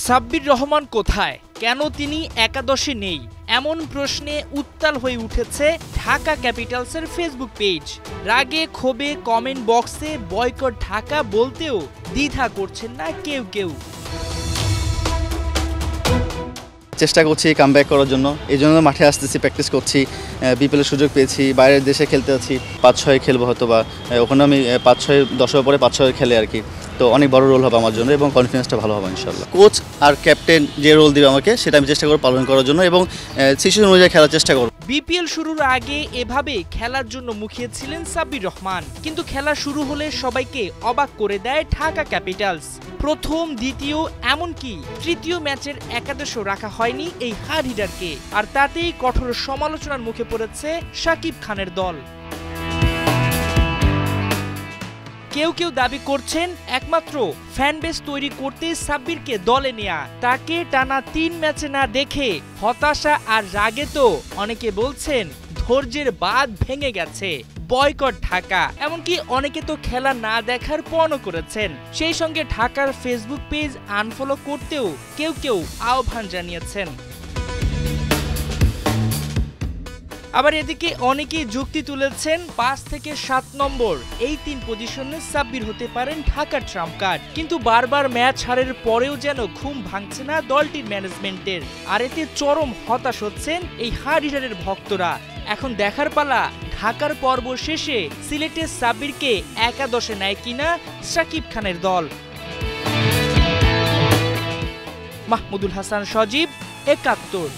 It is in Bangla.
সাব্বির রহমান কোথায়, কেন তিনি একাদশে নেই, এমন প্রশ্নে উত্তাল হয়ে উঠেছে ঢাকা ক্যাপিটালসের ফেসবুক পেজ। রাগে ক্ষোভে কমেন্ট বক্সে বয়কট ঢাকা বলতেও দ্বিধা করছেন না কেউ কেউ। চেষ্টা করছি কামব্যাক করার জন্য, এই জন্য মাঠে আসতেছি, প্র্যাকটিস করছি। বিপিএলের সুযোগ পেয়েছি, বাইরের দেশে খেলতে আছি, 5-6 খেলবো হয়তো, বা ওখানে আমি 5-6 10 ওভার পরে 5-6 খেলে আর কি। তো অনেক বড় রোল হবে আমার জন্য এবং কনফিডেন্সটা ভালো হবে ইনশাল্লাহ। কোচ আর ক্যাপ্টেন যে রোল দিবে আমাকে, সেটা আমি চেষ্টা করব পালন করার জন্য এবং সিচুয়েশন অনুযায়ী খেলার চেষ্টা করব। বিপিএল শুরুর আগে এভাবে খেলার জন্য মুখিয়েছিলেন সাব্বির রহমান, কিন্তু খেলা শুরু হলে সবাইকে অবাক করে দেয় ঢাকা ক্যাপিটালস। প্রথম, দ্বিতীয়, এমনকি তৃতীয় ম্যাচের একাদশও রাখা হয়নি এই হার্ড হিটারকে, আর তাতেই কঠোর সমালোচনার মুখে পড়েছে শাকিব খানের দল। কেউ কেউ দাবি করছেন একমাত্র ফ্যান বেস তৈরি করতে সাব্বিরকে দলে নেয়া, তাকে টানা 3 ম্যাচে না দেখে হতাশা আর রাগে তো অনেকে বলছেন ধৈর্যের বাঁধ ভেঙে গেছে, বয়কট ঢাকা। এমনকি অনেকে তো খেলা না দেখার পণও করেছেন। সেই সঙ্গে ঢাকার ফেসবুক পেজ আনফলো করতেও কেউ কেউ আহ্বান জানিয়েছেন। আবার এদিকে অনেকেই যুক্তি তুলেছেন 5 থেকে 7 নম্বর এই 3 পজিশনে সাব্বির হতে পারেন ঢাকার ট্রাম্প কার্ড। কিন্তু বারবার ম্যাচ হারের পরেও যেন ঘুম ভাঙছে না দলটির ম্যানেজমেন্টের, আর এতে চরম হতাশ হচ্ছেন এই হার্ড হিটারের ভক্তরা। এখন দেখার পালা ঢাকার পর্ব শেষে সিলেটে সাব্বিরকে একাদশে নেয় কিনা শাকিব খানের দল। মাহমুদুল হাসান সজীব, ৭১।